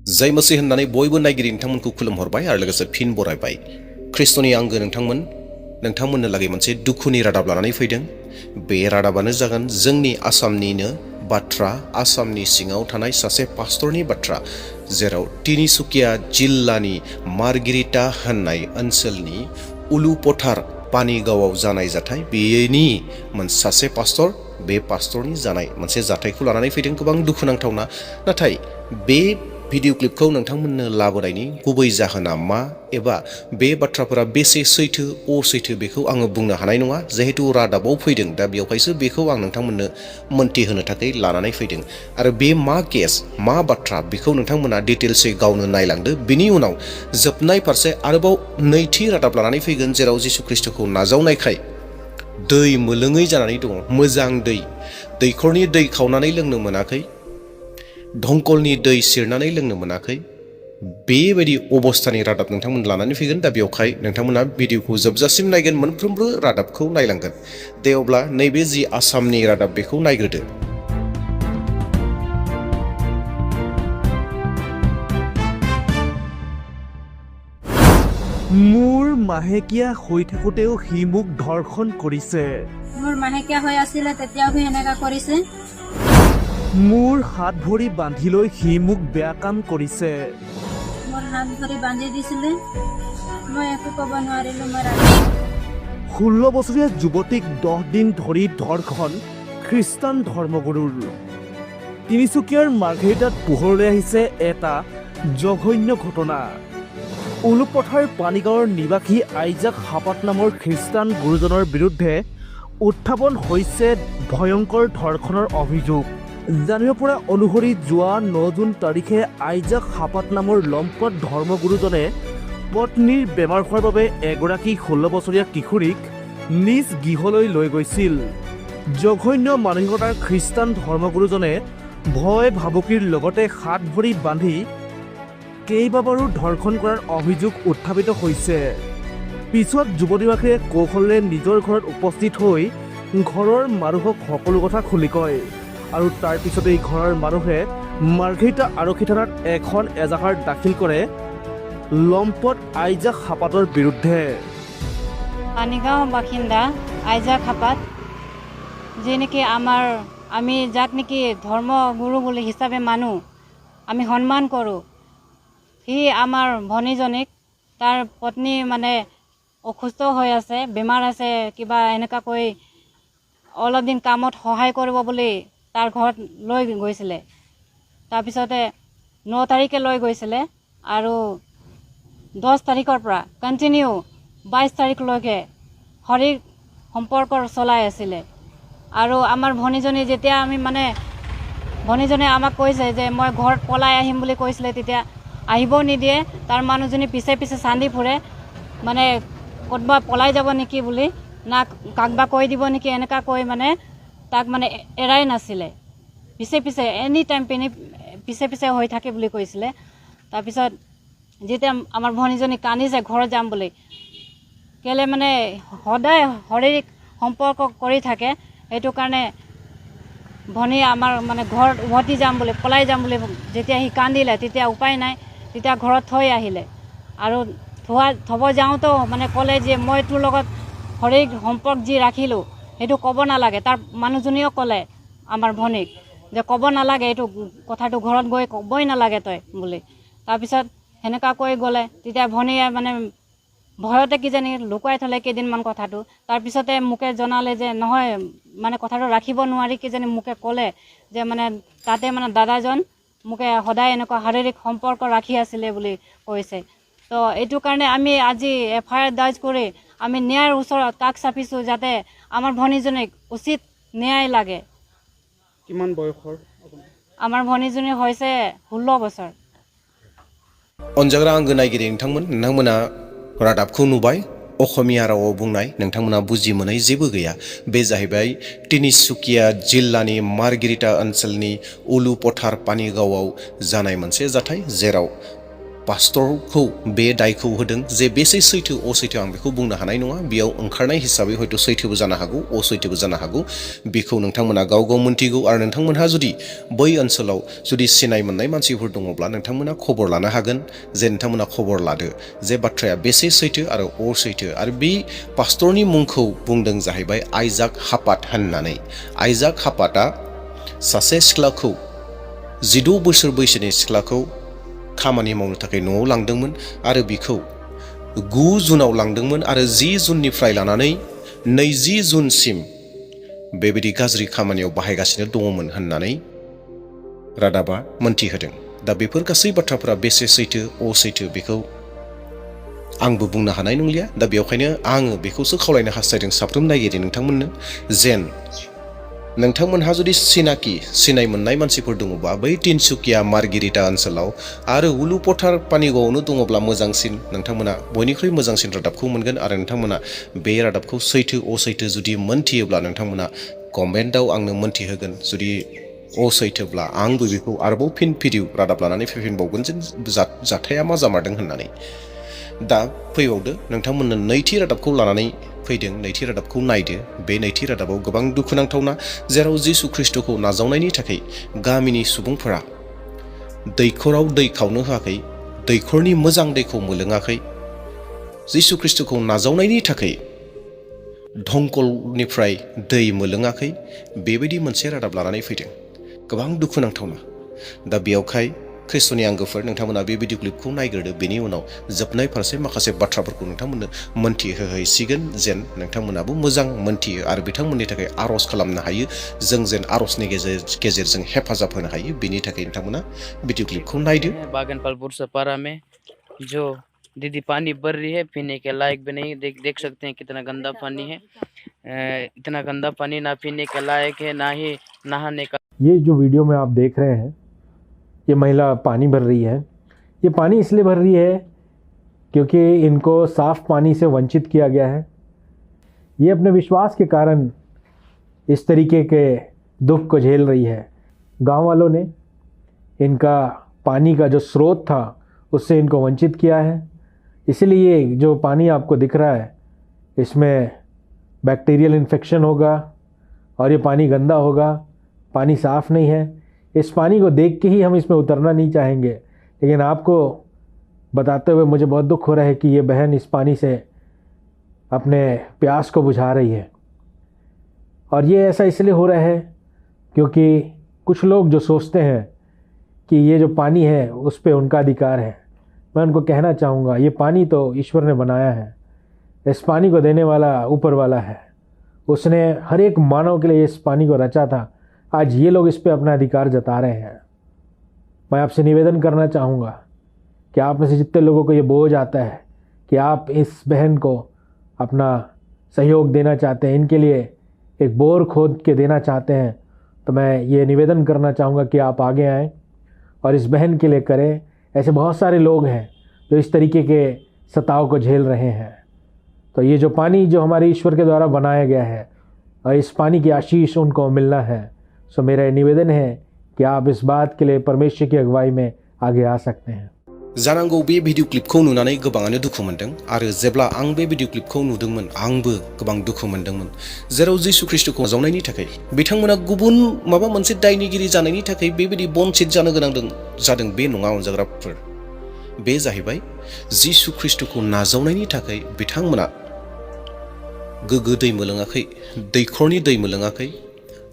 जय मसीह होननानै बयबो नायगिरि नोंथांमोनखौ खुलुमहरबाय आरो लोगोसे फिन बरायबाय। ख्रिस्ट'नि आंगो नोंथांमोननो लागै मोनसे दुखुनि रादाब लानानै फैदों। बे रादाबानो जागोन जोंनि आसामनिनो बाथ्रा, आसामनि सिङाव थानाय सासे पास्टरनि बाथ्रा, जेराव तिनिसुकिया जिल्लानि मार्गिरिटा होननाय ओनसोलनि उलुपथार पानिगावआव जानाय जाथाय। बेनि सासे पास्टर, बे पास्टरनि जानाय मोनसे जाथायखौ लानानै फैदों। गोबां दुखुनांथावना, नाथाय बे भिडिअ क्लिपखौ नोंथांमोननो लाबोनायनि गुबै जाहोना मा, एबा बे बाथ्राफोरा बेसे सैथो असैथो बेखौ आङो बुंनो हानाय नङा, जिहेतु रादाबाव फैदों। दा बेवहायसो बेखौ आं नोंथांमोननो मोनथिहोनो थाखाय लानानै फैदों। आरो बे मा केस, मा बाथ्रा, बेखौ नोंथांमोना डिटेल्सै गावनो नायलांदो। बिनि उनाव जोबनाय फारसे आरोबाव नैथि रादाब लानानै फैगोन, जेराव जिसु ख्रिस्ट'खौ नाजावनायखाय दै मोलोङै जानानै दङ। मोजां दै, दैखरनि दै खावनानै लोंनो मोनाखै, दंखलनि दै सिरनानै लोंनो मोनाखै, बेबायदि अबस्थानि रादाब नोंथांमोन लानानै फैगोन। दा बेवहाय नोंथांमोना भिडिअखौ जोबजासिम नायगोन, मोनफ्रोमबो रादाबखौ नायलांगोन। दे अब्ला नैबे जि आसामनि रादाब बेखौ नायग्रोदो। মোৰ মাহেকীয়া হৈ থাকোঁতেও সি মোক ধৰ্ষণ কৰিছে। মোৰ মাহেকীয়া হৈ আছিলে তেতিয়াও সি এনেকা কৰিছে। মোৰ হাত ভৰি বান্ধি লৈ সি মোক বেয়া কাম কৰিছে। মোৰ হাত ভৰি বান্ধি দিছিলে, মই একো ক'ব নোৱাৰিলোঁ। 16 বছৰীয়া যুৱতীক 10 দিন ধৰি ধৰ্ষণ খ্ৰীষ্টান ধৰ্মগুৰুৰ। তিনিচুকীয়াৰ মাৰ্ঘেৰিটাত পোহৰলৈ আহিছে এটা জঘন্য ঘটনা। উলুপথাৰ পানীগাঁৱৰ নিবাসী আইজাক হাপাত নামৰ খ্ৰীষ্টান গুৰুজনৰ বিৰুদ্ধে উত্থাপন হৈছে ভয়ংকৰ ধৰ্ষণৰ অভিযোগ। জানিব পৰা অনুসৰি যোৱা 9 জুন তাৰিখে আইজাক হাপাত নামৰ লম্পট ধৰ্মগুৰুজনে পত্নীৰ বেমাৰ হোৱাৰ বাবে এগৰাকী 16 বছৰীয়া কিশোৰীক নিজ গৃহলৈ লৈ গৈছিল। জঘন্য মানসিকতাৰ খ্ৰীষ্টান ধৰ্মগুৰুজনে ভয় ভাবুকিৰ লগতে হাত ভৰি বান্ধি কেইবাবাৰো ধৰ্ষণ কৰাৰ অভিযোগ উত্থাপিত হৈছে। পিছত যুৱতীগৰাকীয়ে কৌশলেৰে নিজৰ ঘৰত উপস্থিত হৈ ঘৰৰ মানুহক সকলো কথা খুলি কয়, আৰু তাৰ পিছতেই ঘৰৰ মানুহে মাৰ্ঘেৰিটা আৰক্ষী থানাত এখন এজাহাৰ দাখিল কৰে লম্পট আইজাক হাপাতৰ বিৰুদ্ধে। পানীগাঁও বাসিন্দা আইজাক হাপাত, যি নেকি আমি যাক নেকি ধৰ্মগুৰু বুলি হিচাপে মানো, আমি সন্মান কৰোঁ, সি আমাৰ ভনীজনীক, তাৰ পত্নী মানে অসুস্থ হৈ আছে, বেমাৰ আছে, কিবা এনেকুৱা কৈ অলপ দিন কামত সহায় কৰিব বুলি তাৰ ঘৰত লৈ গৈছিলে। তাৰপিছতে 9 তাৰিখে লৈ গৈছিলে, আৰু 10 তাৰিখৰ পৰা কণ্টিনিউ 22 তাৰিখলৈকে শাৰীৰিক সম্পৰ্ক চলাই আছিলে। আৰু আমাৰ ভনীজনী যেতিয়া ভনীজনী আমাক কৈছে যে মই ঘৰত পলাই আহিম বুলি কৈছিলে, তেতিয়া আহিব নিদিয়ে। তাৰ মানুহজনী পিছে পিছে চান্দি ফুৰে, মানে ক'তবা পলাই যাব নেকি বুলি, না কাকবা কৈ দিব নেকি, এনেকুৱা কৈ তাক এৰাই নাছিলে। পিছে পিছে এনি টাইম পিছে পিছে হৈ থাকে বুলি কৈছিলে। তাৰপিছত যেতিয়া আমাৰ ভনীজনী কান্দিছে ঘৰত যাম বুলি, কেলে সদায় শাৰীৰিক সম্পৰ্ক কৰি থাকে, সেইটো কাৰণে ভনী আমাৰ ঘৰত উভতি যাম বুলি, পলাই যাম বুলি যেতিয়া সি কান্দিলে, তেতিয়া উপায় নাই, তেতিয়া ঘৰত থৈ আহিলে। আৰু থ'ব যাওঁতেও ক'লে যে মই তোৰ লগত শাৰীৰিক সম্পৰ্ক যি ৰাখিলোঁ সেইটো ক'ব নালাগে। তাৰ মানুহজনীও ক'লে আমাৰ ভনীক যে ক'ব নালাগে, এইটো কথাটো ঘৰত গৈ ক'বই নালাগে তই বুলি। তাৰপিছত সেনেকুৱা কৈ গ'লে, তেতিয়া ভনীয়ে ভয়তে কিজানি লুকুৱাই থ'লে কেইদিনমান কথাটো। তাৰপিছতে মোকে জনালে যে নহয়, কথাটো ৰাখিব নোৱাৰি, কিজানি মোকে ক'লে যে তাতে দাদাজন মোকে সদায় এনেকুৱা শাৰীৰিক সম্পৰ্ক ৰাখি আছিলে বুলি কৈছে। তো এইটো কাৰণে আমি আজি FIR দাৰ্জ কৰি আমি ন্যায়ৰ ওচৰত কাষ চাপিছোঁ, যাতে আমাৰ ভনীজনীক উচিত ন্যায় লাগে। কিমান বয়সৰ? আমাৰ ভনীজনী হৈছে 16 বছৰ। अनजाग्रा आंगो नायगिरि नोंथांमोना रादाबखौ नुबाय। असमिया रावाव बुंनाय, नोंथांमोना बुजि मोनै जेबो गैया। बे जाहैबाय तिनिसुकिया जिल्लानि मार्गिरिटा ओनसोलनि उलुपथार पानिगावआव जानाय मोनसे जाथाय, जेराव पास्टरखौ बे दायखौ होदों जे बेसे सैथो असैथो आं बेखौ बुंनो हानाय नङा। बेयाव ओंखारनाय हिसाबै हयथ' सैथोबो जानो हागौ असैथोबो जानो हागौ, बेखौ नोंथांमोना गाव गाव मोनथिगौ। आरो नोंथांमोनहा जुदि बै ओनसोलाव जुदि सिनाय मोननाय मानसिफोर दङब्ला नोंथांमोना खबर लानो हागोन, जे नोंथांमोना खबर लादो जे बाथ्राया बेसे सैथो आरो असैथो। आरो बे पास्टरनि मुंखौ बुंदों जाहैबाय आइजाक हापात होननानै। आइजाक हापातआ सासे सिख्लाखौ 16 बोसोर बैसोनि सिख्लाखौ खामानि मावनो थाखाय न'आव लांदोंमोन आरो बिखौ 9 जुनाव लांदोंमोन आरो 10 जुननिफ्राय लानानै 20 जुनसिम बेबायदि गाज्रि खामानियाव बाहायगासिनो दङमोन होननानै रादाबा मोनथिहोदों। दा बेफोर गासै बाथ्राफोरा बेसे सैथो असैथो बेखौ आंबो बुंनो हानाय नंलिया। दा बेवखायनो आङो बेखौसो खावलायनो हास्थायदों साफ्रोम नायगिरि नोंथांमोननो, जेन नोंथांमोनहा जुदि सिनाय मोननाय मानसिफोर दङबा बै तिनसुकिया मार्गिरिटा ओनसोलाव आरो उलुपथार पानिगावआवनो दङब्ला मोजांसिन, नोंथांमोना बयनिख्रुइ मोजांसिन रादाबखौ मोनगोन। आरो नोंथांमोना बे रादाबखौ सैथो असैथो जुदि मोनथियोब्ला नोंथांमोना कमेन्टआव आंनो मोनथिहोगोन। जुदि असैथोब्ला आंबो बेखौ आरोबाव फिन भिडिअ रादाब लानानै फैफिनबावगोन जे जाथाया मा जामारदों होननानै। दा फैबावदो, नोंथांमोननो नैथि रादाबखौ लानानै फैदों। नैथि रादाबखौ नायदो। बे नैथि रादाबाव गोबां दुखुनांथावना, जेराव जिसु ख्रिस्ट'खौ नाजावनायनि थाखाय गामिनि सुबुंफोरा दैखराव दै खावनो होआखै, दैखरनि मोजां दैखौ मोलोङाखै। जिसु ख्रिस्ट'खौ नाजावनायनि थाखाय दंखलनिफ्राय दै मोलोङाखै। बेबायदि मोनसे रादाब लानानै फैदों। गोबां दुखुनांथावना। दा बेयावखाय ख्रिस्ट'नि आंगोफोर, नोंथांमोना बे भिडिअ क्लिपखौ नायग्रोदो। बेनि उनाव जोबनाय फारसे माखासे बाथ्राफोरखौ नोंथांमोननो मोनथिहोहैसिगोन, जेन नोंथांमोनाबो मोजां मोनथियो आरो बिथांमोननि थाखाय आर'ज खालामनो हायो। जों जेन आर'जनि गेजेरजों हेफाजाब होनो हायो, बेनि थाखाय नोंथांमोना भिडिअ क्लिपखौ नायदो। बागनपालपुर सपारा में जो दीदी पानी भर रही है, पीने के लायक भी नहीं। देख सकते हैं कितना गंदा पानी है। इतना गंदा पानी ना पीने के लायक है, ना ही नहाने का। ये जो वीडियो में आप देख रहे हैं, ये महिला पानी भर रही है। ये पानी इसलिए भर रही है क्योंकि इनको साफ पानी से वंचित किया गया है। ये अपने विश्वास के कारण इस तरीके के दुख को झेल रही है। गांव वालों ने इनका पानी का जो स्रोत था उससे इनको वंचित किया है। इसलिए जो पानी आपको दिख रहा है इसमें बैक्टीरियल इन्फेक्शन होगा और ये पानी गंदा होगा, पानी साफ़ नहीं है। इस पानी को देख के ही हम इसमें उतरना नहीं चाहेंगे, लेकिन आपको बताते हुए मुझे बहुत दुख हो रहा है कि ये बहन इस पानी से अपने प्यास को बुझा रही है। और ये ऐसा इसलिए हो रहा है क्योंकि कुछ लोग जो सोचते हैं कि ये जो पानी है उस पर उनका अधिकार है। मैं उनको कहना चाहूँगा, ये पानी तो ईश्वर ने बनाया है। इस पानी को देने वाला ऊपर वाला है। उसने हर एक मानव के लिए इस पानी को रचा था। आज ये लोग इस पे अपना अधिकार जता रहे हैं। मैं आपसे निवेदन करना चाहूँगा कि आप में से जितने लोगों को ये बोझ आता है कि आप इस बहन को अपना सहयोग देना चाहते हैं, इनके लिए एक बोर खोद के देना चाहते हैं, तो मैं ये निवेदन करना चाहूँगा कि आप आगे आएँ और इस बहन के लिए करें। ऐसे बहुत सारे लोग हैं जो इस तरीके के सताव को झेल रहे हैं। तो ये जो पानी जो हमारे ईश्वर के द्वारा बनाया गया है और इस पानी की आशीष उनको मिलना है। सो मेरा निवेदन है कि आप इस बात के लिए परमेश्वर की अगुवाई में आगे आ सकते हैं। जानांगौ बे भिडिअ क्लिपखौ नुनानै गोबाङानो दुखु मोनदों आरो जेब्ला आं बे भिडिअ क्लिपखौ नुदोंमोन आंबो गोबां दुखु मोनदोंमोन। जेराव जिसु ख्रिस्ट'खौ नाजावनायनि थाखाय बिथांमोना गुबुन माबा मोनसे दायनिगिरि जानायनि थाखाय बेबायदि बन्चित जानो गोनां जादों। बे नङा अनजाग्राफोर, बे जाहैबाय जिसु ख्रिस्ट'खौ नाजावनायनि थाखाय बिथांमोना गोग्गो दै मोलोङाखै, दैखरनि दै मोलोङाखै,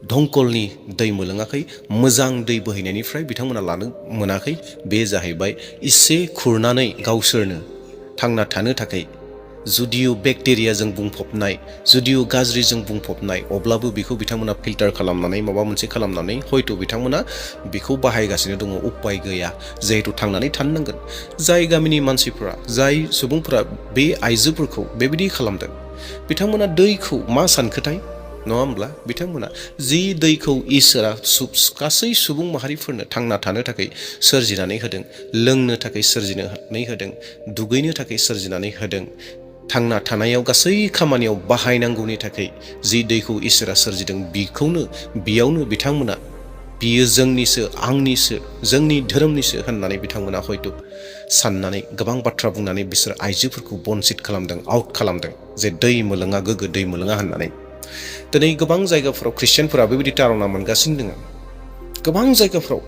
दंखलनि दै मोलोङाखै, मोजां दै बोहैनायनिफ्राय बिथांमोना लानो मोनाखै। बे जाहैबाय इसे खुरनानै गावसोरनो थांना थानो थाखाय जुदिअ बेक्टेरियाजों बुंफबनाय, जुदिअ गाज्रिजों बुंफबनाय, अब्लाबो बेखौ बिथांमोना फिल्टार खालामनानै माबा मोनसे खालामनानै हयथ' बिथांमोना बेखौ बाहायगासिनो दङ। उपाय गैया, जिहेतु थांनानै थानो नांगोन। जाय गामिनि मानसिफोरा, जाय सुबुंफोरा बे आइजोफोरखौ बेबायदि खालामदों, बिथांमोना दैखौ मा सानखोथाय, नङा होमब्ला? बिथांमोना जि दैखौ इसोरा गासै सुबुं माहारिफोरनो थांना थानो थाखाय सोरजिनानै होदों, लोंनो थाखाय सोरजिनानै होदों, दुगैनो थाखाय सोरजिनानै होदों, थांना थानायाव गासै खामानियाव बाहायनांगौनि थाखाय जि दैखौ इसोरा सोरजिदों, बेयावनो बिथांमोना बियो जोंनिसो आंनिसो जोंनि धोरोमनिसो होननानै बिथांमोना हयथ' साननानै गोबां बाथ्रा बुंनानै बिसोर आइजोफोरखौ बन्सित खालामदों, आउट खालामदों जे दै मोलोङा गोग्गो दै मोलोङा होननानै। दिनै गोबां जायगाफोराव ख्रिस्टियानफोरा बेबायदि तारना मोनगासिनो दङ। गोबां जायगाफ्राव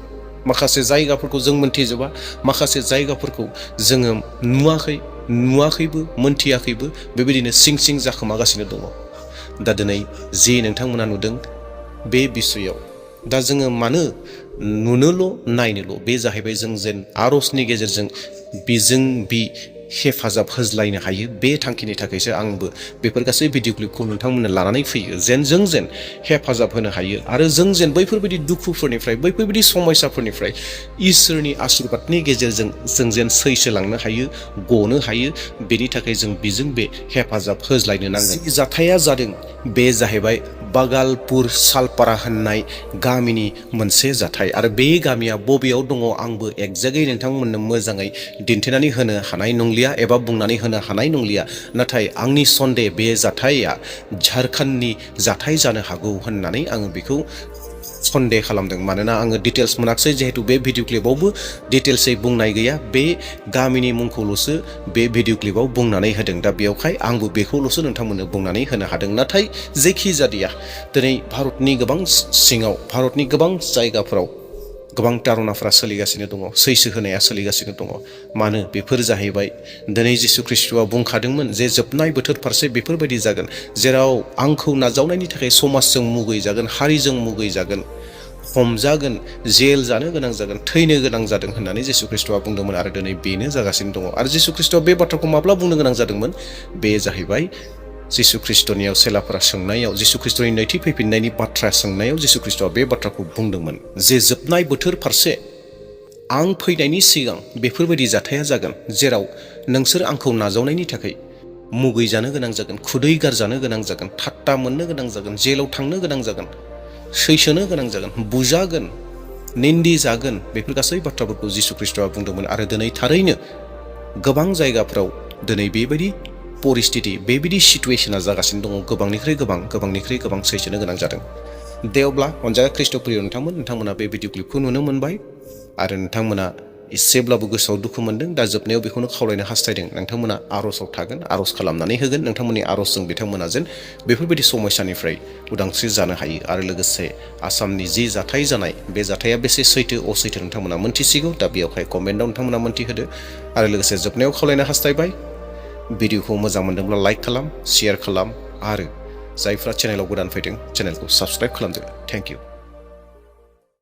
माखासे जायगाफोरखौ जों मोनथिजोबा, माखासे जायगाफोरखौ जोङो नुवाखैबो मोनथियाखैबो, बेबायदिनो सिं सिं जाखोमागासिनो दङ। दा दिनै जे नोंथांमोना नुदों बे बिसयाव दा जोङो मानो नुनोल' नायनोल', बे जाहैबाय जों जेन आरजनि गेजेरजों बिजों बि हेफाजाब होज्लायनो हायो, बे थांखिनि थाखायसो आंबो बेफोर गासै भिडिअ क्लिपखौ नोंथांमोननो लानानै फैयो, जेन जों हेफाजाब होनो हायो आरो जों जेन बैफोरबायदि दुखुफोरनिफ्राय, बैफोरबायदि समयसाफोरनिफ्राय इसोरनि आशीर्बादनि गेजेरजों जों जेन सैसोलांनो हायो, गनो हायो, बेनि थाखाय जों बिजों बे हेफाजाब होज्लायनो नांगोन। जि जाथाया जादों बे जाहैबाय बागालपुर सालपारा होननाय गामिनि मोनसे जाथाय आरो बे गामिया बबेयाव दङ आंबो एक्जेक्टयै नोंथांमोननो मोजाङै दिन्थिनानै होनो हानाय नंलिया एबा बुंनानै होनो हानाय नंलिया। नाथाय आंनि सन्देह बे जाथाया झारखन्डनि जाथाय जानो हागौ होननानै आङो बेखौ सन्देह खालामदों। मानोना आङो डिटेल्स मोनाखिसै, जिहेतु बे भिडिअ क्लिपावबो डिटेल्सै बुंनाय गैया, बे गामिनि मुंखौल'सो बे भिडिअ क्लिपाव बुंनानै होदों। दा बेयावहाय आंबो बेखौल'सो नोंथांमोननो बुंनानै होनो हादों। नाथाय जेखि जादिया दिनै भारतनि गोबां सिङाव, भारतनि गोबां जायगाफोराव गोबां तारनाफोरा सोलिगासिनो दङ, सैसो होनाया सोलिगासिनो दङ। मानो? बेफोर जाहैबाय दिनै जिसु ख्रिस्ट'आ बुंखादोंमोन जे जोबनाय बोथोर फारसे बेफोरबायदि जागोन जेराव आंखौ नाजावनायनि थाखाय समाजजों मुगैजागोन, हारिजों मुगैजागोन, हमजागोन, जेल जानो गोनां जागोन, थैनो गोनां जादों होननानै जिसु ख्रिस्ट'आ बुंदोंमोन आरो दिनै बेनो जागासिनो दङ। आरो जिसु ख्रिस्ट'आ बे बाथ्राखौ माब्ला बुंनो गोनां जादोंमोन? बे जाहैबाय जिसु ख्रिस्ट'नियाव सेलाफोरा सोंनायाव, जिसु ख्रिस्ट'नि नैथि फैफिननायनि बाथ्रा सोंनायाव जिसु ख्रिस्ट'आ बे बाथ्राखौ बुंदोंमोन जे जोबनाय बोथोर फारसे आं फैनायनि सिगां बेफोरबायदि जाथाया जागोन जेराव नोंसोर आंखौ नाजावनायनि थाखाय मुगैजानो गोनां जागोन, खुदै गारजानो गोनां जागोन, ठाट्टा मोननो गोनां जागोन, जेलाव थांनो गोनां जागोन, सैसोनो गोनां जागोन, बुजागोन, निन्दि जागोन। बेफोर गासै बाथ्राफोरखौ जिसु ख्रिस्ट'आ बुंदोंमोन आरो दिनै थारैनो गोबां जायगाफ्राव दिनै बेबायदि परिस्थिति, बेबायदि सिटुवेसना जागासिनो दङ। गोबांनिख्रुइ गोबां सैसोनो गोनां जादों। दे अब्ला अनजाग्रा ख्रिस्ट'प्रिय नोंथांमोना बे भिडिअ क्लिपखौ नुनो मोनबाय आरो नोंथांमोना एसेब्लाबो गोसोआव दुखु मोनदों। दा जोबनायाव बेखौनो खावलायनो हास्थायदों, नोंथांमोना आर'जआव थागोन, आर'ज खालामनानै होगोन। नोंथांमोननि आर'जजों बिथांमोना जेन बेफोरबायदि समयसानिफ्राय उदांस्रि जानो हायो आरो लोगोसे आसामनि जि जाथाय जानाय, बे जाथाया बेसे सैथो असैथो नोंथांमोना मोनथिसिगौ। दा बेयावहाय कमेन्टआव नोंथांमोना मोनथिहोदो आरो लोगोसे जोबनायाव खावलायनो हास्थायबाय, भिडिअखौ मोजां मोनदोंब्ला लाइक खालाम, शेयार खालाम आरो जायफ्रा चेनेलाव गोदान फैदों चेनेलखौ साबस्क्राइब खालामदो। Thank you.